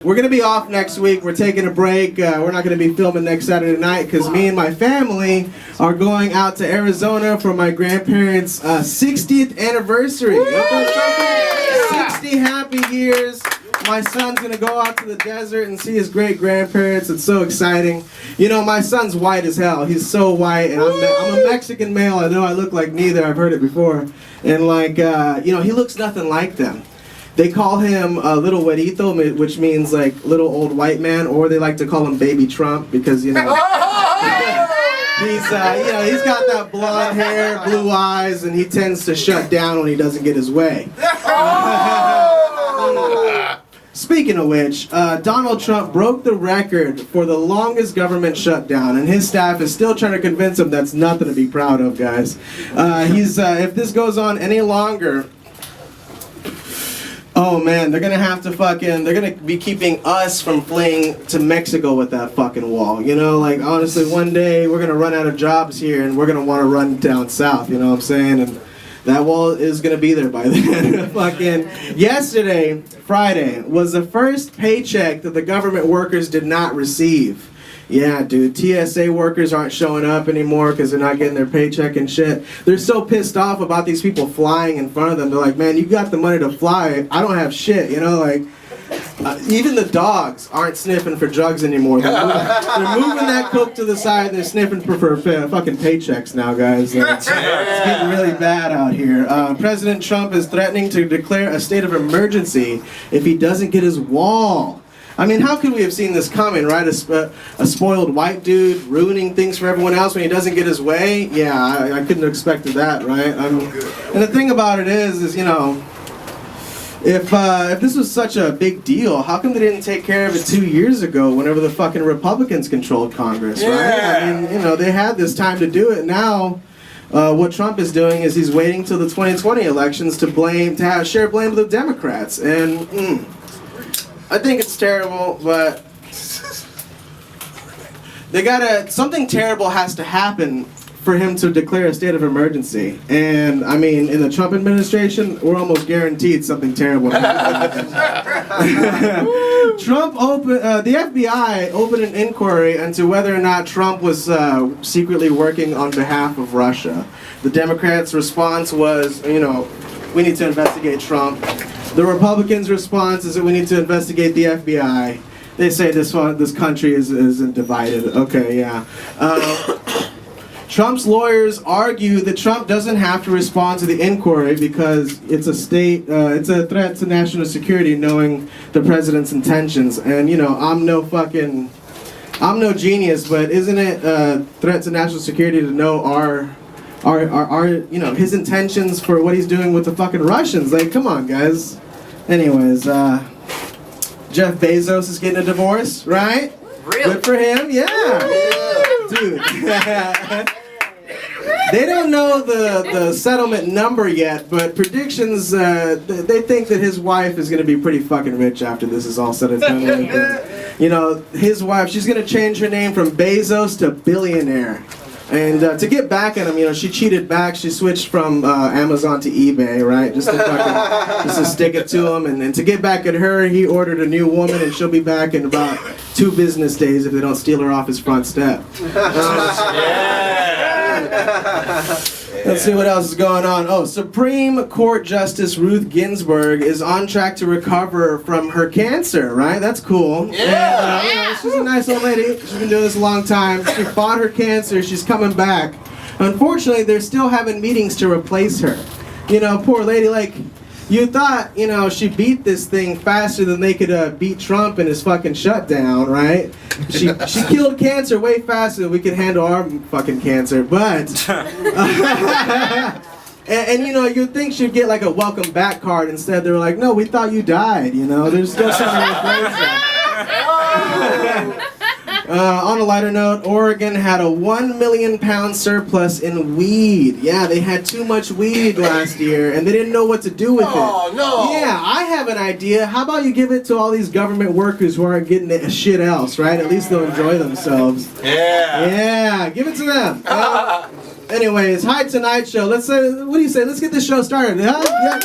We're going to be off next week. We're taking a break. We're not going to be filming next Saturday night because me and my family are going out to Arizona for my grandparents' 60th anniversary. 60 happy years. My son's going to go out to the desert and see his great-grandparents. It's so exciting. You know, my son's white as hell. He's so white, and I'm a Mexican male. I know I look like neither. I've heard it before. And, like, you know, he looks nothing like them. They call him Little Güerito, which means, like, little old white man, or they like to call him Baby Trump because, you know, he's got that blonde hair, blue eyes, and he tends to shut down when he doesn't get his way. Speaking of which, Donald Trump broke the record for the longest government shutdown, and his staff is still trying to convince him that's nothing to be proud of, guys. If this goes on any longer, oh man, they're gonna be keeping us from fleeing to Mexico with that fucking wall. You know, like honestly, one day we're gonna run out of jobs here and we're gonna want to run down south, you know what I'm saying? And that wall is gonna be there by then. Fucking yesterday, Friday, was the first paycheck that the government workers did not receive. Yeah, dude, TSA workers aren't showing up anymore because they're not getting their paycheck and shit. They're so pissed off about these people flying in front of them. They're like, man, you got the money to fly. I don't have shit, you know, like, even the dogs aren't sniffing for drugs anymore. They're moving that coke to the side and they're sniffing for fucking paychecks now, guys. Like, it's getting really bad out here. President Trump is threatening to declare a state of emergency if he doesn't get his wall. I mean, how could we have seen this coming, right? A spoiled white dude ruining things for everyone else when he doesn't get his way? Yeah, I couldn't have expected that, right? And the thing about it is, you know, if this was such a big deal, how come they didn't take care of it 2 years ago whenever the fucking Republicans controlled Congress, right? I mean, you know, they had this time to do it. Now, what Trump is doing is he's waiting till the 2020 elections to share blame with the Democrats. And, I think it's terrible, but something terrible has to happen for him to declare a state of emergency. And I mean, in the Trump administration, we're almost guaranteed something terrible. The FBI opened an inquiry into whether or not Trump was secretly working on behalf of Russia. The Democrats' response was, you know, we need to investigate Trump. The Republicans' response is that we need to investigate the FBI. They say this country isn't divided. Okay, yeah. Trump's lawyers argue that Trump doesn't have to respond to the inquiry because it's a threat to national security knowing the president's intentions. And you know, I'm no genius, but isn't it a threat to national security to know our you know, his intentions for what he's doing with the fucking Russians? Like, come on, guys. Anyways, Jeff Bezos is getting a divorce, right? Really? Good for him, yeah. Dude. They don't know the settlement number yet, but predictions, they think that his wife is going to be pretty fucking rich after this is all said and done. You know, his wife, she's going to change her name from Bezos to Billionaire. And to get back at him, you know, she cheated back. She switched from Amazon to eBay, right? Just to stick it to him. And to get back at her, he ordered a new woman, and she'll be back in about 2 business days if they don't steal her off his front step. Let's see what else is going on. Oh, Supreme Court Justice Ruth Ginsburg is on track to recover from her cancer, right? That's cool. Yeah. And, you know, she's a nice old lady. She's been doing this a long time. She fought her cancer. She's coming back. Unfortunately, they're still having meetings to replace her. You know, poor lady, like, you thought, you know, she beat this thing faster than they could beat Trump in his fucking shutdown, right? She killed cancer way faster than we could handle our fucking cancer, but... and you know, you'd think she'd get like a welcome back card. Instead, they were like, no, we thought you died, you know? There's still something to replace her. On a lighter note, Oregon had a 1 million pound surplus in weed. Yeah, they had too much weed last year, and they didn't know what to do with it. Oh, no. Yeah, I have an idea. How about you give it to all these government workers who aren't getting shit else, right? At least they'll enjoy themselves. Yeah. Yeah, give it to them. Anyways, hi Tonight Show. What do you say? Let's get this show started. Huh? Yeah.